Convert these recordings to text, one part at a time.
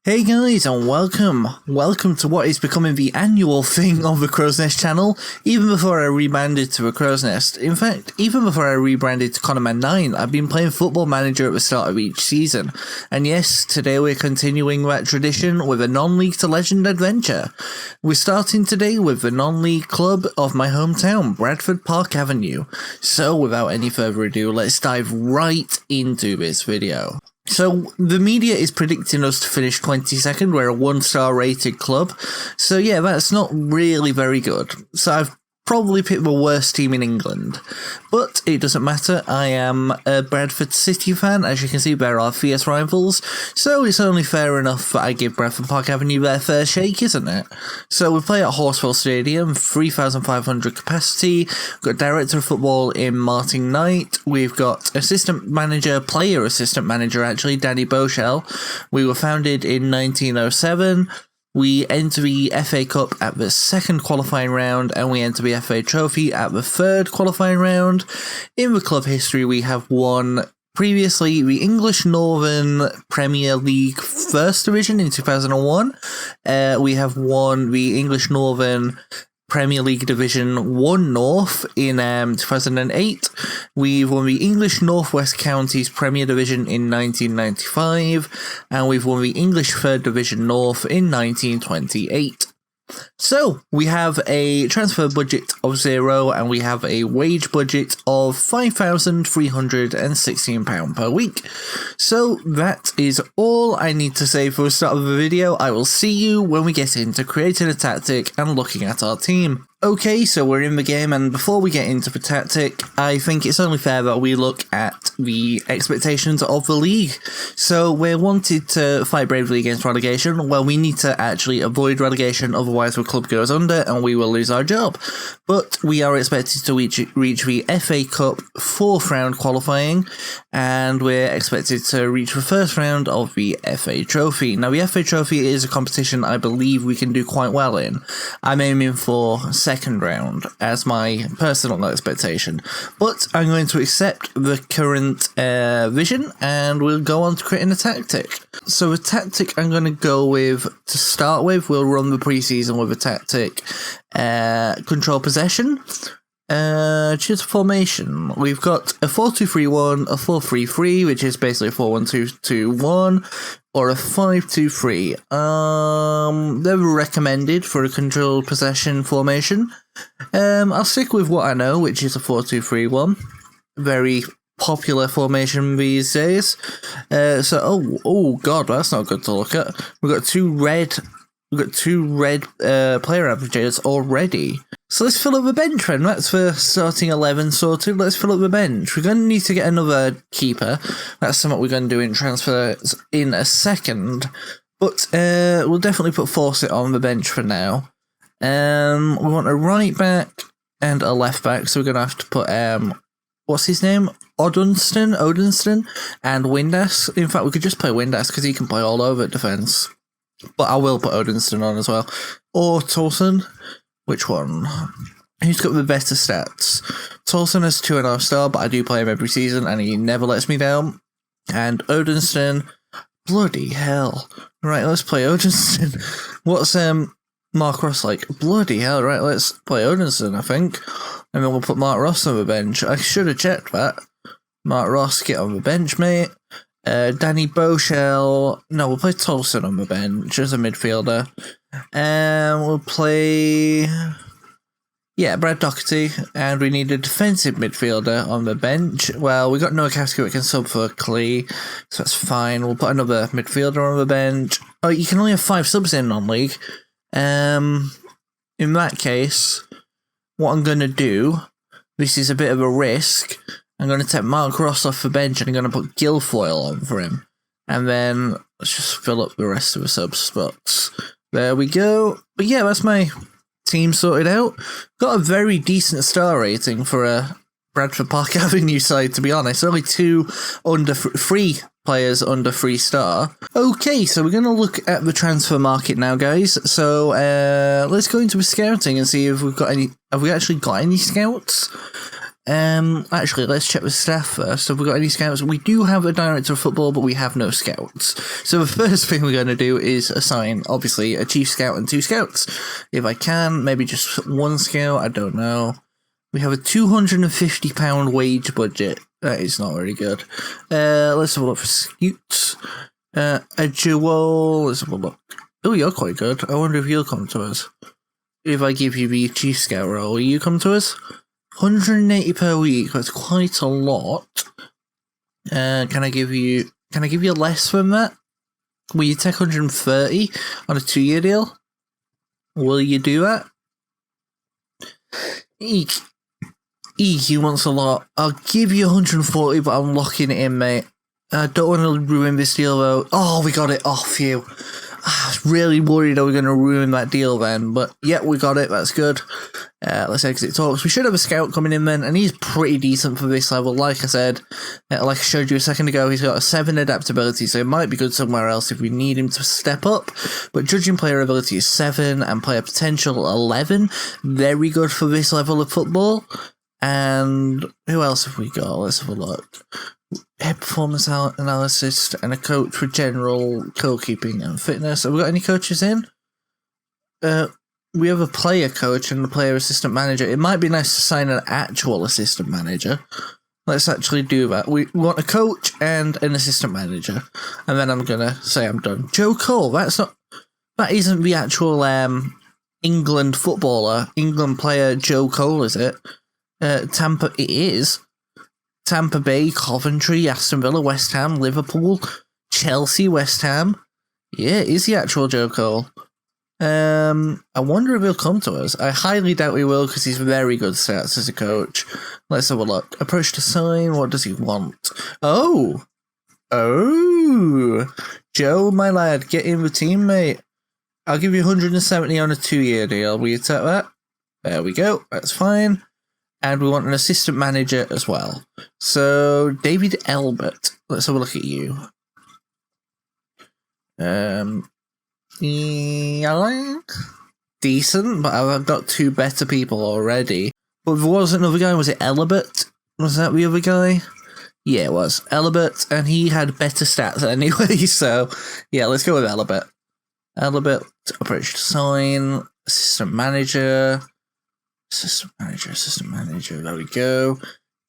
Hey guys, and welcome to what is becoming the annual thing on the Crow's Nest channel, even before I rebranded to the Crow's Nest. In fact, even before I rebranded to Connorman 9, I've been playing Football Manager at the start of each season. And yes, today we're continuing that tradition with a non-league to legend adventure. We're starting today with the non-league club of my hometown, Bradford Park Avenue. So without any further ado, let's dive right into this video. So, the media is predicting us to finish 22nd, we're a 1-star rated club, so yeah, that's not really very good. So I've probably picked the worst team in England, but it doesn't matter. I am a Bradford City fan. As you can see, there are fierce rivals, so it's only fair enough that I give Bradford Park Avenue their fair shake, isn't it? So we play at Horsfall Stadium, 3,500 capacity. We've got Director of Football in Martin Knight. We've got player assistant manager actually, Danny Boshell. We were founded in 1907. We enter the FA Cup at the second qualifying round, and we enter the FA Trophy at the third qualifying round. In the club history, we have won previously the English Northern Premier League First Division in 2001. We have won the English Northern Premier League Division 1 North in 2008. We've won the English Northwest Counties Premier Division in 1995, and we've won the English 3rd Division North in 1928. So, we have a transfer budget of 0, and we have a wage budget of £5,316 per week. So, that is all I need to say for the start of the video. I will see you when we get into creating a tactic and looking at our team. Okay, so we're in the game, and before we get into the tactic, I think it's only fair that we look at the expectations of the league. So we're wanted to fight bravely against relegation. Well, we need to actually avoid relegation, otherwise the club goes under and we will lose our job. But we are expected to reach the FA Cup 4th round qualifying, and we're expected to reach the 1st round of the FA Trophy. Now, the FA Trophy is a competition I believe we can do quite well in. I'm aiming for 2nd round as my personal expectation, but I'm going to accept the current vision, and we'll go on to creating a tactic. So the tactic I'm going to go with, to start with, we'll run the preseason with a tactic, control possession. Choose formation. We've got a 4-2-3-1, a 4-3-3, which is basically a 4-1-2-2-1, or a 5-2-3. They're recommended for a controlled possession formation. I'll stick with what I know, which is a 4-2-3-1. Very popular formation these days. Oh god, that's not good to look at. We've got two red player averages already. So let's fill up the bench then. That's the starting 11 sorted. Let's fill up the bench. We're going to need to get another keeper. That's something we're going to do in transfers in a second. But we'll definitely put Fawcett on the bench for now. We want a right back and a left back. So we're going to have to put, what's his name? Odenston and Windass. In fact, we could just play Windass because he can play all over defence. But I will put Odenston on as well. Or Tolson. Which one? Who's got the better stats? Tolson has 2.5 star, but I do play him every season and he never lets me down. And Odenston, bloody hell. Right, let's play Odenston. What's Mark Ross like? Bloody hell, right, let's play Odenston, I think. And then we'll put Mark Ross on the bench. I should have checked that. Mark Ross, get on the bench, mate. Danny Boshell. No, we'll play Tolson on the bench as a midfielder. We'll play, Brad Doherty, and we need a defensive midfielder on the bench. Well, we got Noah Kafsky that can sub for Klee, so that's fine. We'll put another midfielder on the bench. Oh, you can only have 5 subs in non-league. In that case, what I'm going to do, this is a bit of a risk, I'm going to take Mark Ross off the bench and I'm going to put Guilfoyle on for him. And then let's just fill up the rest of the sub spots. There we go. But yeah, that's my team sorted out. Got a very decent star rating for a Bradford Park Avenue side, to be honest. Only 3 players under 3 star. Okay, so we're going to look at the transfer market now, guys. So let's go into the scouting and see if we've got any. Have we actually got any scouts? Actually, let's check the staff first. Have we got any scouts? We do have a director of football, but we have no scouts. So the first thing we're going to do is assign, obviously, a chief scout and 2 scouts. If I can, maybe just 1 scout, I don't know. We have a £250 wage budget. That is not very good. Let's have a look for scouts. A Joel, let's have a look. Oh, you're quite good. I wonder if you'll come to us. If I give you the chief scout role, will you come to us? 180 per week, that's quite a lot. Can I give you less than that? Will you take 130 on a 2-year deal? Will you do that? Eek, he wants a lot. I'll give you 140, but I'm locking it in, mate. I don't want to ruin this deal, though. Oh, we got it off you. I was really worried that we were going to ruin that deal then, but yeah, we got it. That's good. Let's exit talks. We should have a scout coming in then, and he's pretty decent for this level. Like I said, like I showed you a second ago, he's got a 7 adaptability, so it might be good somewhere else if we need him to step up. But judging player ability is 7 and player potential 11. Very good for this level of football. And who else have we got? Let's have a look. Head performance analysis and a coach for general goalkeeping and fitness. Have we got any coaches in? We have a player coach and a player assistant manager. It might be nice to sign an actual assistant manager. Let's actually do that. We want a coach and an assistant manager. And then I'm going to say I'm done. Joe Cole, that isn't the actual England footballer, England player Joe Cole, is it? It is. Tampa Bay, Coventry, Aston Villa, West Ham, Liverpool, Chelsea, West Ham. Yeah, it is the actual Joe Cole. I wonder if he'll come to us. I highly doubt he will because he's very good stats as a coach. Let's have a look. Approach to sign. What does he want? Oh, Joe, my lad, get in the team, mate. I'll give you 170 on a 2-year deal. Will you take that? There we go. That's fine. And we want an assistant manager as well. So, David Elbert. Let's have a look at you. Decent, but I've got 2 better people already. But there was another guy, was it Elbert? Was that the other guy? Yeah, it was. Elbert, and he had better stats anyway, so yeah, let's go with Elbert. Elbert, approach to sign, assistant manager, there we go.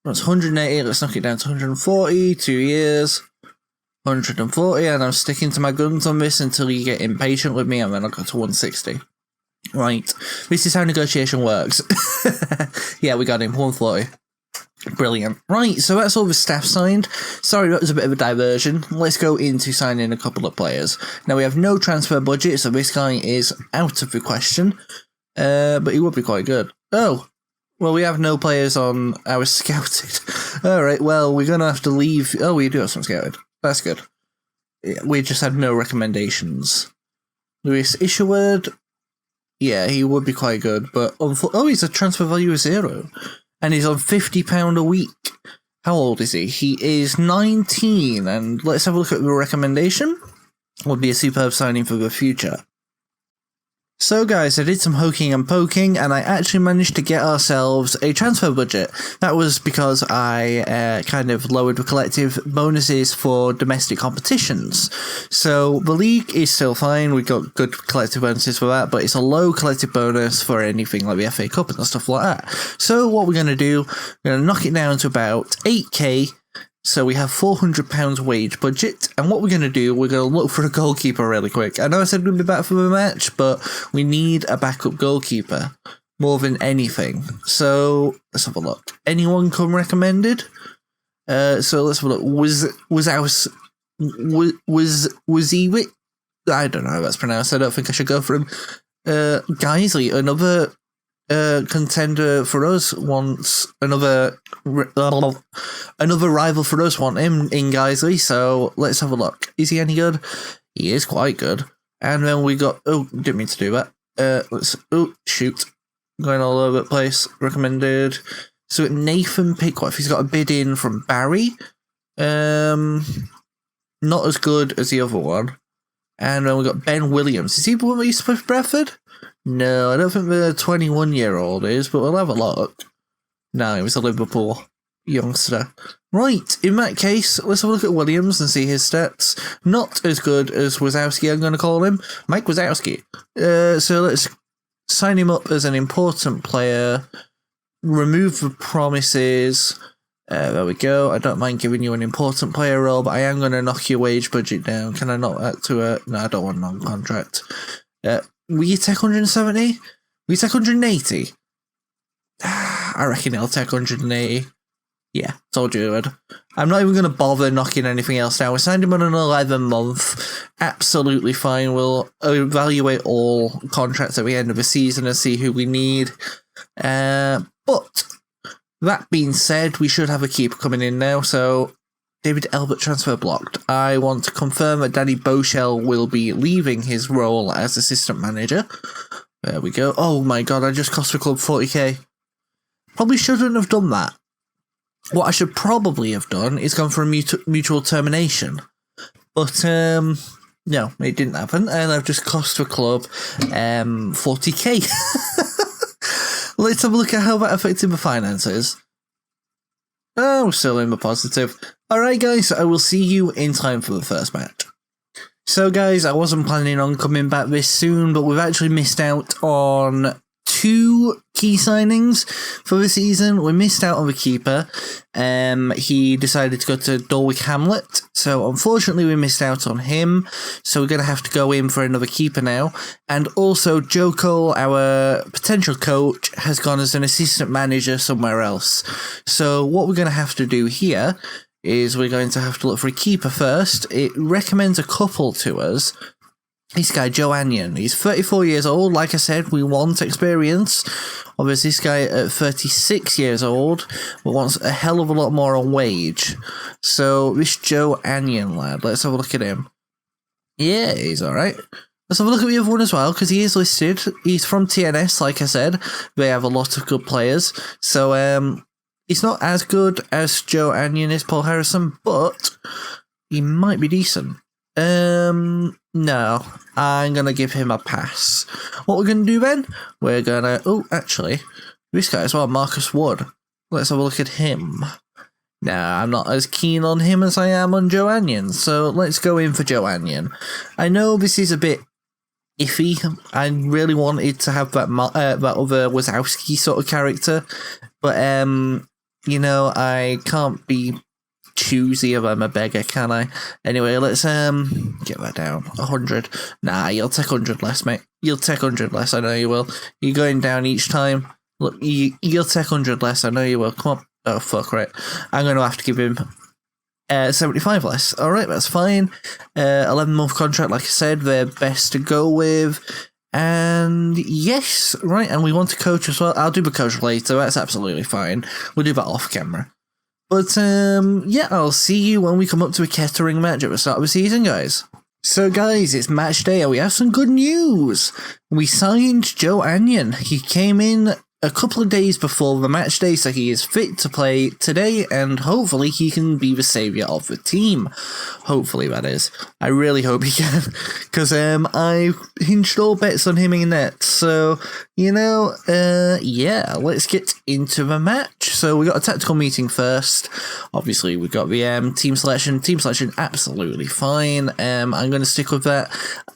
That's 180, let's knock it down to 140, 2 years. 140, and I'm sticking to my guns on this until you get impatient with me, and then I'll go to 160. Right, this is how negotiation works. Yeah, we got him, 140. Brilliant. Right, so that's all the staff signed. Sorry, that was a bit of a diversion. Let's go into signing a couple of players. Now, we have no transfer budget, so this guy is out of the question. But he would be quite good. Oh, well, we have no players on our scouted. Alright, well, we're going to have to leave. Oh, we do have some scouted. That's good. We just had no recommendations. Lewis Isherwood. Yeah, he would be quite good, but... Oh, he's a transfer value of 0. And he's on £50 a week. How old is he? He is 19, and let's have a look at the recommendation. Would be a superb signing for the future. So guys, I did some hoking and poking, and I actually managed to get ourselves a transfer budget. That was because I kind of lowered the collective bonuses for domestic competitions. So the league is still fine, we got good collective bonuses for that, but it's a low collective bonus for anything like the FA Cup and stuff like that. So what we're going to do, we're going to knock it down to about 8k. So we have £400 wage budget, and what we're going to do, we're going to look for a goalkeeper really quick. I know I said we'd be back for the match, but we need a backup goalkeeper more than anything. So let's have a look. Anyone come recommended? So let's have a look. Was he with? I don't know how that's pronounced. I don't think I should go for him. Geisley, another contender for us, wants another rival for us want him in Geisley, so let's have a look. Is he any good? He is quite good. And then we got, didn't mean to do that. Shoot. Going all over the place. Recommended. So Nathan Pickwiff, he's got a bid in from Barry. Not as good as the other one. And then we got Ben Williams. Is he the one that used to play for Bradford? No, I don't think the 21-year-old is, but we'll have a look. No, he was a Liverpool youngster. Right, in that case, let's have a look at Williams and see his stats. Not as good as Wazowski, I'm going to call him. Mike Wazowski. So let's sign him up as an important player. Remove the promises. There we go. I don't mind giving you an important player role, but I am going to knock your wage budget down. Can I knock that to a... No, I don't want non-contract. Will you take 170? Will you take 180? I reckon he'll take 180. Yeah, told you it would. I'm not even going to bother knocking anything else down. We signed him on an 11-month. Absolutely fine. We'll evaluate all contracts at the end of the season and see who we need. But that being said, we should have a keeper coming in now. So, David Elbert transfer blocked. I want to confirm that Danny Boshell will be leaving his role as assistant manager. There we go. Oh my god, I just cost the club 40k. Probably shouldn't have done that. What I should probably have done is gone for a mutual termination. But, no, it didn't happen. And I've just cost the club 40k. Let's have a look at how that affected the finances. Oh, we're still in the positive. Alright guys, I will see you in time for the first match. So guys, I wasn't planning on coming back this soon, but we've actually missed out on 2 key signings for the season. We missed out on the keeper. He decided to go to Dulwich Hamlet, so unfortunately we missed out on him. So we're going to have to go in for another keeper now. And also Joe Cole, our potential coach, has gone as an assistant manager somewhere else. So what we're going to have to do here is we're going to have to look for a keeper first. It recommends a couple to us. This guy, Joe Anion, he's 34 years old. Like I said, we want experience. Obviously, this guy at 36 years old wants a hell of a lot more on wage. So, this Joe Anion lad, let's have a look at him. Yeah, he's alright. Let's have a look at the other one as well, because he is listed. He's from TNS, like I said. They have a lot of good players. So, he's not as good as Joe Anion is, Paul Harrison, but he might be decent. No, I'm going to give him a pass. What we're going to do then? We're going to... Oh, actually, this guy as well, Marcus Wood. Let's have a look at him. Nah, I'm not as keen on him as I am on Joe Anion, so let's go in for Joe Anion. I know this is a bit iffy. I really wanted to have that other Wazowski sort of character, but, you know, I can't be choosy if I'm a beggar, can I? Anyway, let's get that down. 100. Nah, you'll take 100 less, mate. You'll take 100 less, I know you will. You're going down each time. Look, you'll take 100 less, I know you will. Come on. Oh, fuck, right. I'm going to have to give him 75 less. Alright, that's fine. 11-month contract, like I said, they're best to go with. And yes, right, and we want to coach as well. I'll do the coach later, that's absolutely fine. We'll do that off camera. But, yeah, I'll see you when we come up to a Kettering match at the start of the season, guys. So, guys, it's match day, and we have some good news. We signed Joe Anion. He came in a couple of days before the match day, so he is fit to play today, and hopefully he can be the saviour of the team. Hopefully, that is. I really hope he can, because I hinged all bets on him in net. So, you know, yeah, let's get into the match. So, we got a tactical meeting first. Obviously, we got the team selection. Team selection, absolutely fine. I'm going to stick with that.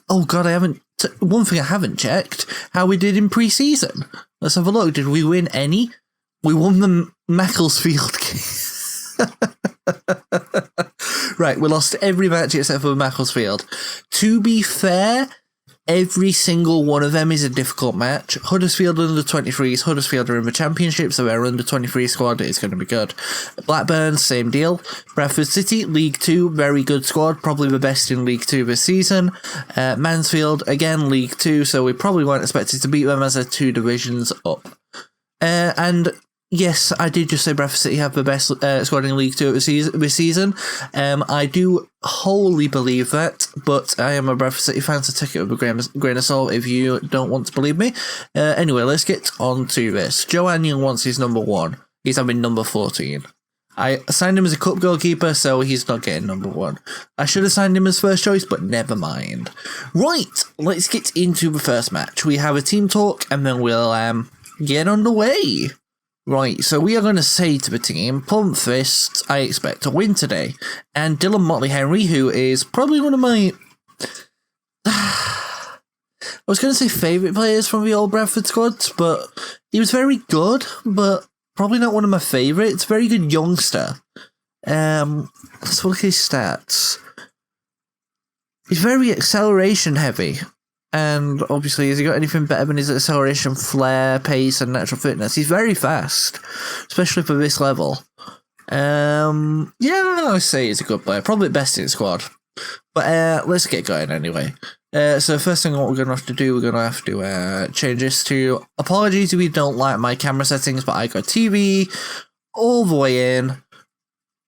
Oh, God, I haven't... One thing I haven't checked, how we did in pre-season. Let's have a look. Did we win any? We won the Macclesfield game. Right, we lost every match except for Macclesfield. To be fair, every single one of them is a difficult match. Huddersfield under 23s. Huddersfield are in the Championship, so our under 23 squad is going to be good. Blackburn, same deal. Bradford City, League 2, very good squad, probably the best in League 2 this season. Mansfield, again, League 2, so we probably weren't expected to beat them as they're 2 divisions up. And yes, I did just say Bradford City have the best squad in League 2 this season. I do wholly believe that, but I am a Bradford City fan, so take it with a grain of salt if you don't want to believe me. Anyway, let's get on to this. Joe Anion wants his number 1. He's having number 14. I signed him as a cup goalkeeper, so he's not getting number 1. I should have signed him as first choice, but never mind. Right, let's get into the first match. We have a team talk, and then we'll get underway. Right, so we are going to say to the team, pump fists, I expect to win today. And Dylan Motley Henry, who is probably one of my... I was going to say favourite players from the old Bradford squads, but he was very good, but probably not one of my favourites. Very good youngster. Let's look at his stats. He's very acceleration heavy. And obviously, has he got anything better than his acceleration, flair, pace, and natural fitness? He's very fast, especially for this level. Yeah, I say he's a good player. Probably best in the squad. But let's get going anyway. So first thing what we're going to have to do, we're going to have to change this to... Apologies if you don't like my camera settings, but I got TV all the way in,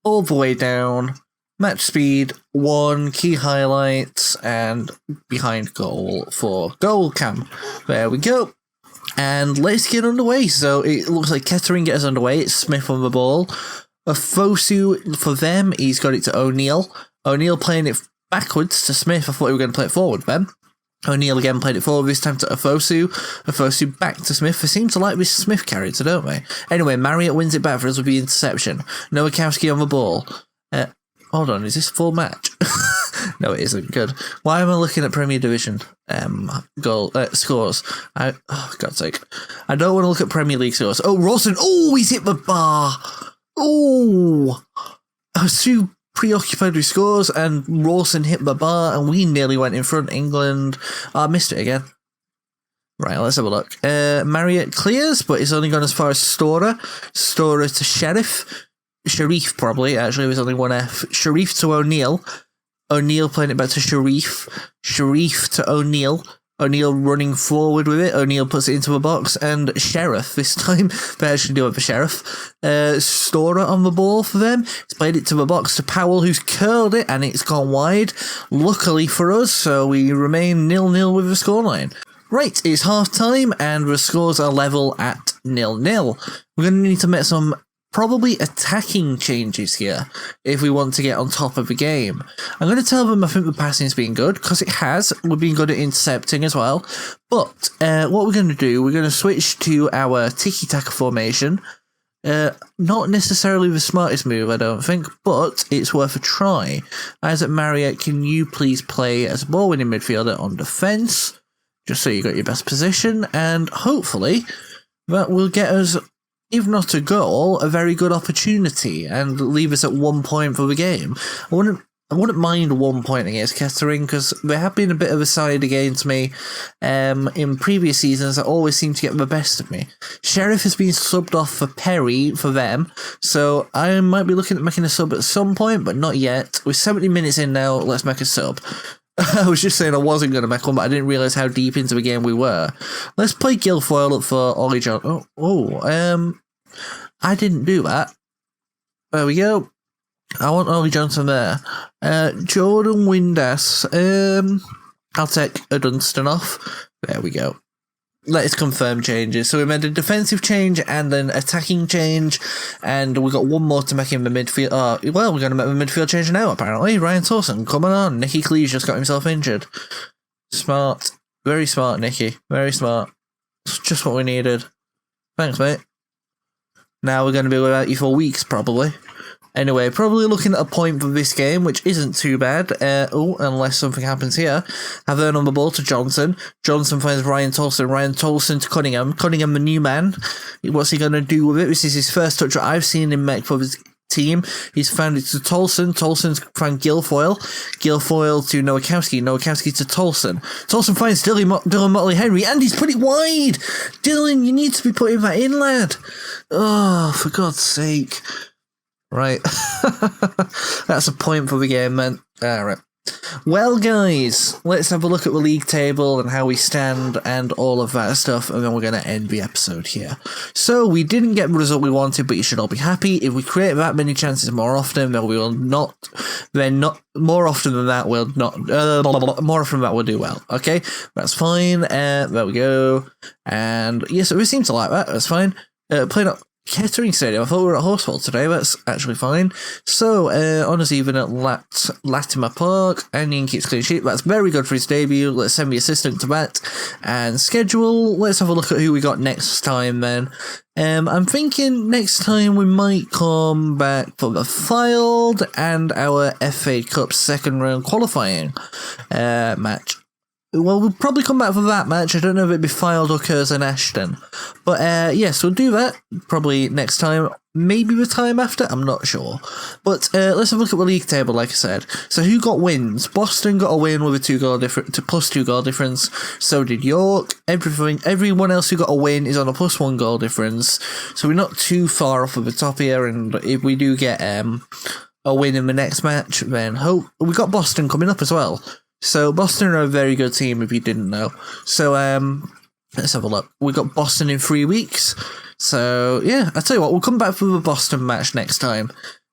all the way down, match speed, 1, key highlights, and behind goal for goal cam. There we go. And let's get underway. So it looks like Kettering gets underway. It's Smith on the ball. Afosu for them, he's got it to O'Neill. O'Neill playing it backwards to Smith. I thought we were going to play it forward then. O'Neill again played it forward, this time to Afosu. Afosu back to Smith. They seem to like this Smith character, don't they? Anyway, Marriott wins it back for us with the interception. Nowakowski on the ball. Hold on, is this full match? No, it isn't. Good. Why am I looking at Premier Division scores? Oh, God's sake. I don't want to look at Premier League scores. Oh, Rawson. Oh, he's hit the bar. Oh. I was too preoccupied with scores, and Rawson hit the bar, and we nearly went in front. England. Oh, I missed it again. Right, let's have a look. Marriott clears, but it's only gone as far as Storer. Storer to Sharif, probably. Actually, it was only one F. Sharif to O'Neill. O'Neill playing it back to Sharif. Sharif to O'Neill. O'Neill running forward with it. O'Neill puts it into a box. And Sheriff this time. They actually do have a Sheriff. Storer on the ball for them. He's played it to the box to Powell, who's curled it, and it's gone wide. Luckily for us, so we remain 0-0 with the scoreline. Right, it's half time, and the scores are level at 0-0. We're going to need to make some probably attacking changes here if we want to get on top of the game. I'm going to tell them I think the passing's been good, because it has. We've been good at intercepting as well. But what we're going to do, we're going to switch to our tiki-taka formation. Not necessarily the smartest move, I don't think, but it's worth a try. Isaac Marriott, can you please play as a ball-winning midfielder on defence, just so you got your best position, and hopefully that will get us, if not a goal, a very good opportunity and leave us at 1 point for the game. I wouldn't mind 1 point against Kettering, because they have been a bit of a side against me in previous seasons that always seem to get the best of me. Sheriff has been subbed off for Perry for them, so I might be looking at making a sub at some point, but not yet. We're 70 minutes in now, let's make a sub. I was just saying I wasn't going to make one, but I didn't realise how deep into the game we were. Let's play Guilfoyle up for Ollie John. I didn't do that. There we go. I want Ollie Johnson there. Jordan Windass. I'll take a Dunstan off. There we go. Let's confirm changes. So we made a defensive change and an attacking change, and we got one more to make in the midfield. Well, we're going to make the midfield change now, apparently. Ryan Torson, come on. Nicky Cleese just got himself injured. Smart. Very smart, Nicky. Very smart. It's just what we needed. Thanks, mate. Now we're going to be without you for weeks, probably. Anyway, probably looking at a point for this game, which isn't too bad. Unless something happens here. Havern on the ball to Johnson. Johnson finds Ryan Tolson. Ryan Tolson to Cunningham. Cunningham, the new man. What's he going to do with it? This is his first touch that I've seen him make for his team. He's found it to Tolson. Tolson's found Guilfoyle. Guilfoyle to Nowakowski. Nowakowski to Tolson. Tolson finds Dylan Motley Henry, and he's put it wide. Dylan, you need to be putting that in, lad. Oh, for God's sake. Right. That's a point for the game, man. Alright. Well, guys, let's have a look at the league table and how we stand and all of that stuff, and then we're going to end the episode here. So, we didn't get the result we wanted, but you should all be happy. If we create that many chances more often, then we will not... more often than that, we'll not... more often than that, we'll do well. Okay? That's fine. There we go. And, yes, we seem to like that. That's fine. Playing up Kettering Stadium. I thought we were at Horsfall today. That's actually fine. So, honours even at Latimer Park. Onion keeps clean sheet. That's very good for his debut. Let's send the assistant to that. And schedule. Let's have a look at who we got next time then. I'm thinking next time we might come back for the Filed and our FA Cup second round qualifying match. Well, we'll probably come back for that match. I don't know if it'd be Filed or Curzon Ashton. But yes, we'll do that probably next time. Maybe the time after, I'm not sure. But let's have a look at the league table, like I said. So who got wins? Boston got a win with a +2 goal difference. So did York. Everyone else who got a win is on a +1 goal difference. So we're not too far off of the top here. And if we do get a win in the next match, then we got Boston coming up as well. So Boston are a very good team if you didn't know. So let's have a look. We got Boston in 3 weeks. So yeah, I'll tell you what, we'll come back for the Boston match next time.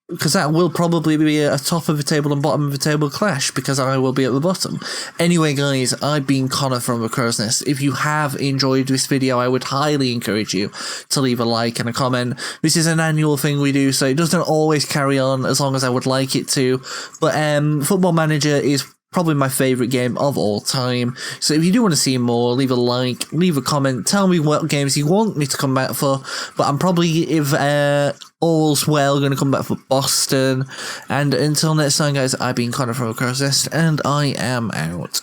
Because that will probably be a top of the table and bottom of the table clash, because I will be at the bottom. Anyway guys, I've been Connor from the Crow's Nest. If you have enjoyed this video, I would highly encourage you to leave a like and a comment. This is an annual thing we do, so it doesn't always carry on as long as I would like it to. But Football Manager is probably my favourite game of all time. So if you do want to see more, leave a like, leave a comment, tell me what games you want me to come back for. But I'm probably, if all's well, going to come back for Boston. And until next time guys, I've been Connor from the Crow's Nest, and I am out.